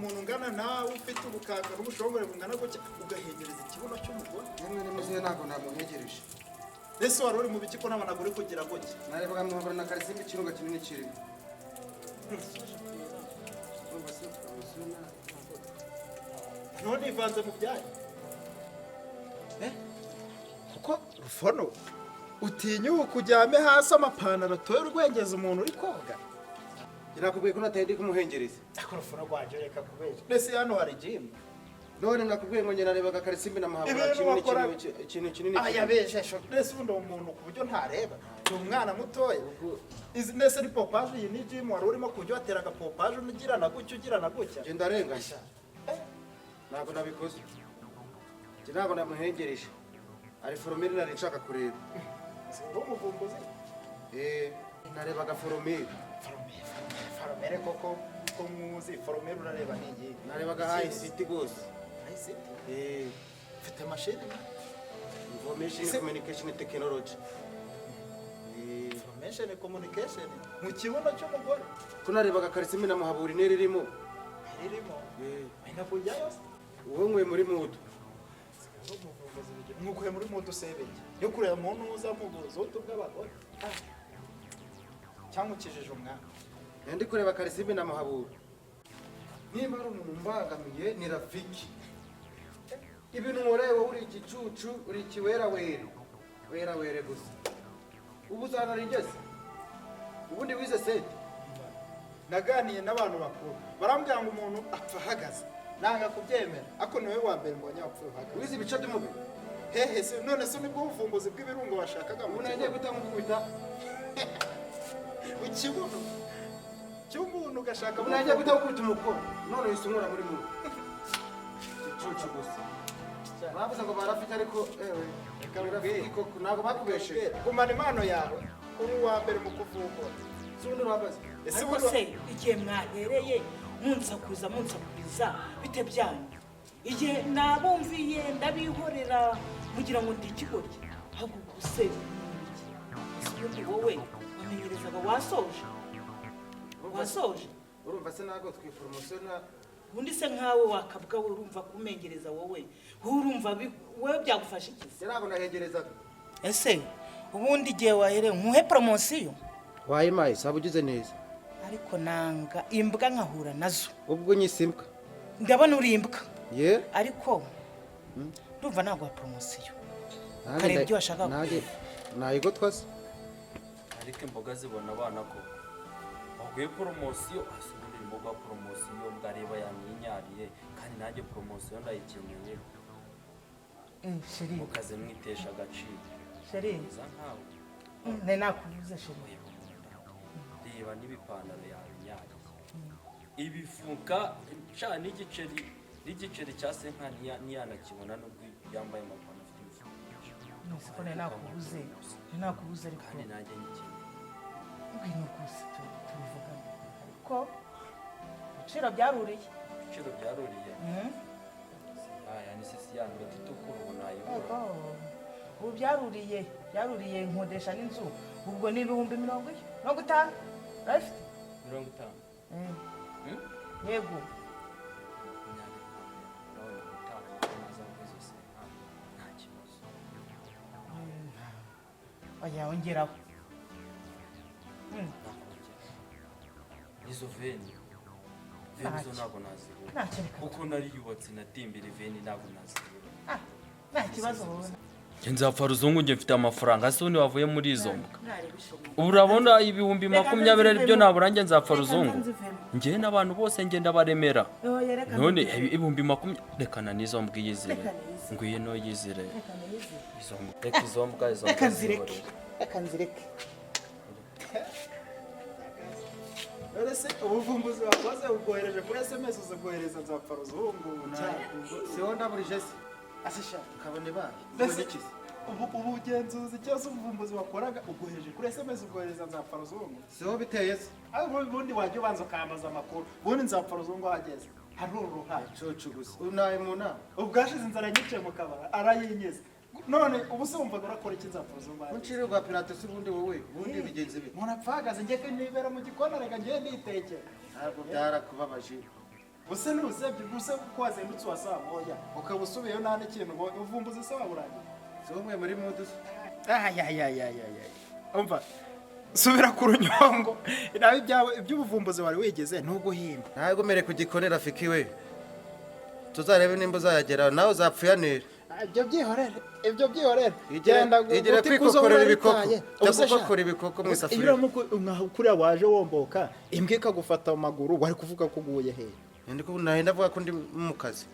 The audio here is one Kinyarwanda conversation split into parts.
umuntu ungana nawe ufite ubukaka n'ubushongore bungana gutya ugahengereza ikibuno cy'umugore rimwe n'imwe ntabwo namuhegereje ese wari uri mu biki ko n'abana uri kugira gutya narebaga muhabura na karisimbi ikirunga kinini kirimo none ivanze mu byayo kuko rufono utinyuka ujyame hasi amapantaro atoye urwengeza umuntu uri koga nakubwiye ko nataye ndi kumuhengereza ariko rufono rwanje reka kubera mbese hano hari jimu none nakubwiye ngo njye narebaga karisimbi na muhabura ikintu kinini yabejesho mbese ubundi uwo muntu ku buryo ntareba ni umwana mutoya izi nese ni popaje iyi ni jimu wari urimo kujya watera agapopaje ugirana gutya njye ndarenganya ntabwo nabikoze njye ntabwo namuhengereje ari foromeri nari nshaka kureba umuvumbuzi narebaga foromeri foromeri koko ko muzi foromeri urareba n'iyi narebaga hayi siti rwose hayi siti ufite mashini information communication technology information communication mu kibuno cy'umugore ko narebaga karisimbi na muhabura intera irimo wenda kujyayo uwo nkwe muri mudu nk'uko muri mudu sebeye yo kureba umuntu uzamubuza utubw'abagore cyangwa ukijije umwana ndi kureba karisimbi na muhabura niba ari umuntu mbangamiye ni rafiki ibintu nkoreye wowe uri igicucu uri ikiwerawere gusa ubu uzanaringeze ubundi wize seti naganiye n'abantu bakuru barambwira ngo umuntu apfa ahagaze nanga kubyemera ako niwe wa mbere mbonye apfuye uhagaze wize ibice by'umubiri hehe se none se nibwo buvumbuzi bw'ibirunga washakaga ubu nagiye gutamukubita ikibuno cy'umuntu ugashaka ubu nagiye gutamukubita umukono none wise unkura muri mubi igicucu gusa bavuze ngo barafite ariko ntabwo bakubesheje gumana impano yawe uri uwa mbere mu kuvumbura zundi urahagaze ariko se igihe mwahereye munsakuriza bite byanyu igihe nabumviye ndabihorera mugira ngo ndi ikigoryi ahubwo se ubundi wowe wamenyerezaga wasoje urumva se ntabwo twiforomosiyo ubundi se nkawe wakabwa we urumva kumengereza wowe wowe byagufasha iki se ntabwo nahengerezaga ese ubundi igihe wahereye nkuhe poromosiyo wayimaye saba ugize neza ariko nanga imbwa nkahura nazo ubwo nyise imbwa ndabona uri imbwa ye ariko ndumva ntabwo wa poromosiyo kareba ibyo washaka nayigotwa se ariko imboga zibona abana ko baguye poromosiyo asubundi imboga poromosiyo mwareba yamwinyariye kandi nanjye poromosiyo ndayikeneye sheri mukaze mwitesha agaciro sheri za nkawe ne nakuvuze sheri reba n'ibipantaro yabinyariye ibifuka ca n'igiceri cya senka ntiyanakibona n'ubwo yambaye amapantaro afite ibifuka siko ne nakuvuze ariko kandi nanjye nyikeneye ngwino gusa tubivugane ariko ibiciro byaruriye aya ni sisi yanyu batitukura ubu nayibura ubu byaruriye nkodesha n'inzu ubwo ni ibihumbi 50 urabifite 50 yego oya ongeraho izo veni zo ntabwo nazibura kuko nariyubatse natimbira veni ntabwo nazibura nta kibazo wowe nzapfa ruzungu njye mfite amafaranga se undi wavuye muri izo mbwa ubu urabona ibihumbi 20 aribyo nabura njye nzapfa ruzungu njye n'abantu bose ngenda baremera none ibihumbi 20 rekana n'izo mbwa iyizire ngwino yizire izo mbwa reka izo mbwa reka nzireke ese ubuvumbuzi wakoze ubwohereje kuri SMS uzabwohereza nzapfa ruzungu siho ndaburije se asisha kabone ba ubugenzuzi cyose ubuvumbuzi wakoraga ubwohereje kuri SMS ubwohereza nzapfa ruzungu siho biteye se ubundi wajya ubanza ukambaza amakuru ubundi nzapfa ruzungu ahageze hari uruhare cocu gusa unaye mu nama ubwashize inzara nyicaye mu kabara arayinyeze none ubu se wumvaga urakora iki nzapfa ruzungu uncire rwa pirate se ubundi wowe ubundi bigenze bite umuntu apfagaze njye nibera mu gikona reka njye nitekera ntabwo byarakubabaje use n'usebye use ko wazindutse wasamoya ukaba usubiyeyo nta n'ikintu ubonye uvumbuza se waburangiye si umwe muri mudu umva subira ku runyongo nawe iby'ubuvumbuzi wari wigeze ntuguhimba ntabwo mere kugikorera Rafiki we tuzarebe nimba uzayageraho nawe uzapfuyanira ibyo byihorere igera kwikokorera ibikoko ndakukokora ibikoko mu isafuriya nkaho kuriya waje womboka imbwa ikagufata mu maguru wari kuvuga ko uguye hehe nahenda avuga ko ndi mu kazi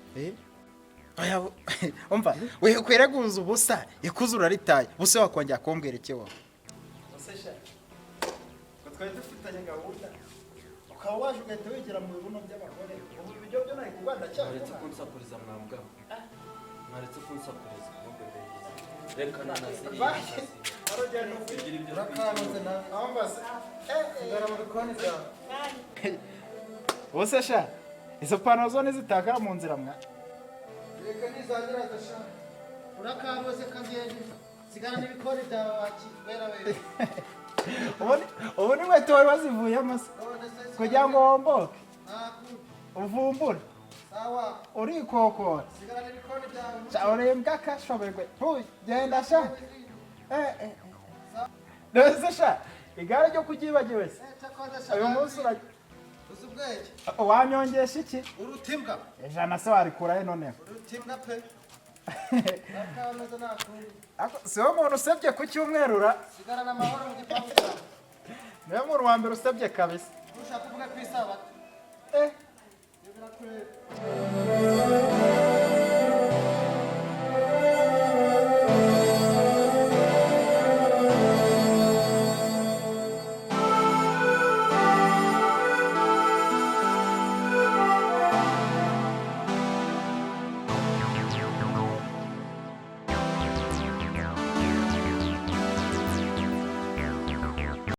umva wikwireguza ubusa ikuze uraritaye buse wakongera kumbwira iki wowe twari dufitanye gahunda ukaba waje ugahita wigira mu bibuno by'abagore ubu ibyo byo nari kugwanda cyane mwaretse kunsakuriza mwambwa mwaretse kunsakuriza reka nanasiye urakanuze nawe sigara mu bikoni byawe ubuse sha izo pantaro zo nizitakara mu nzira mwa reka nizagira agasha urakanuze kabyeje sigara n'ibikoni byawe wakibera wewe ubu ni inkweto wari wazivuyemo se kugira ngo womboke uvumbure urikokora urembwa kashoberwe genda sha ndetse sha igare ryo kugyibagiwe se uyu munsi wanyongesha iki urutimbwa ijana se warikurahe noneho urutimbwa pe si wo muntu usebye ku cyumwerura sigarana amahoro mu gipangu cyawe niwe muntu wa mbere usebye kabisa ushaka kuvuga ku isabato eh birakureba